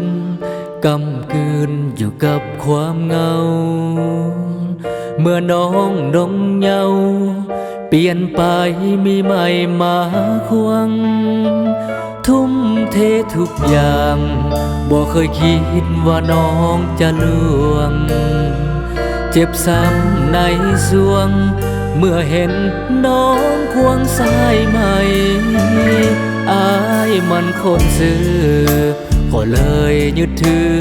นกำกืนอยู่กับความเหงาเมื่อน้องดงเยาเปลี่ยนไปมีใหม่มาควงทุ่มเททุกอย่างบ่เคยคิดว่าน้องจะลวงเจ็บซ้ำในสวงเมื่อเห็นน้องควงสายใหม่อายมันคนซื่อก็เลยยึดถือ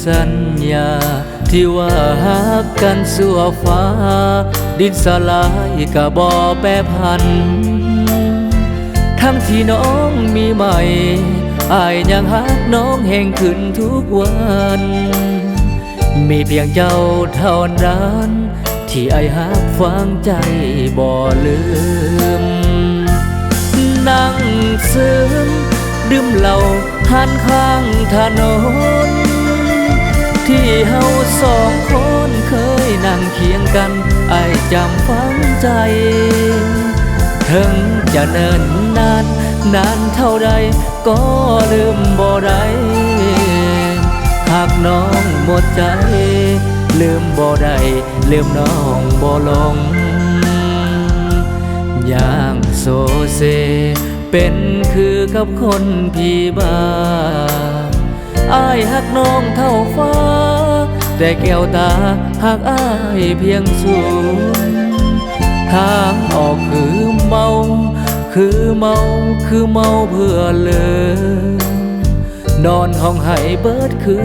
สัญญาที่ว่าหักกันสั่วฟ้าดินสลายกะบ่แปรผันทั้งที่น้องมีใหม่อายยังหักน้องแห่งขึ้นทุกวันมีเพียงเจ้าเท่านั้นที่อายหักฝังใจบ่ลืมนั่งซึมดื่มเหล้าหันข้างถนนที่เฮาสองคนเคยนั่งเคียงกันอายจำฝังใจถึงจะเนิ่นนานเท่าใดก็ลืมบ่ได้หากน้องหมดใจลืมบ่ได้ลืมน้องบ่ลงอย่างโซเซเป็นคือกับคนพี่บ้าอายหักน้องเท่าฟ้าแต่แก้วตาหักอายเพียงสูงทางออกคือเมาคือเมาคือเมาเพื่อเลิกนอนห้องไห้เบิดคื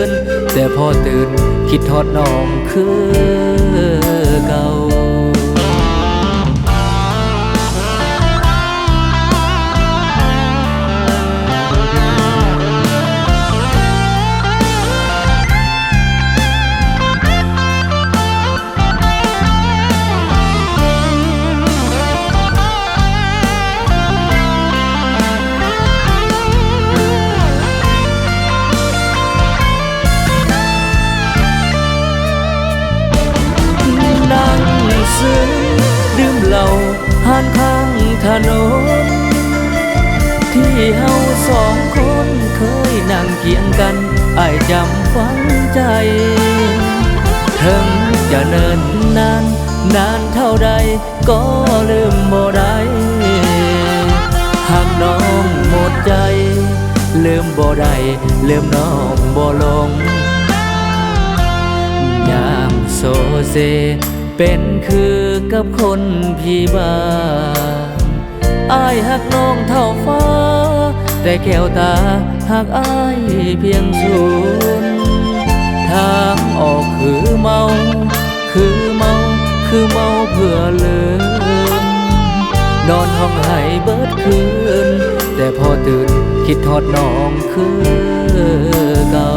นแต่พอตื่นคิดทอดน้องคือเก่าดื่มเหล้าหันข้างถนนที่เฮาสองคนเคยนั่งเคียงกันอายจำฝังใจถึงจะเนิ่นนานเท่าใดก็ลืมบ่ได้หากน้องหมดใจลืมบ่ได้ลืมน้องบ่ลงยามโซเซเป็นคือกับคนพี่บ้าอายหักน้องเท่าฟ้าแต่แก้วตาหักอายเพียงศูนย์ทางออกคือเมาคือเมาคือเมาเพื่อลืมนอนห้องไห้เบิดคืนแต่พอตื่นคิดทอดน้องคือเก่า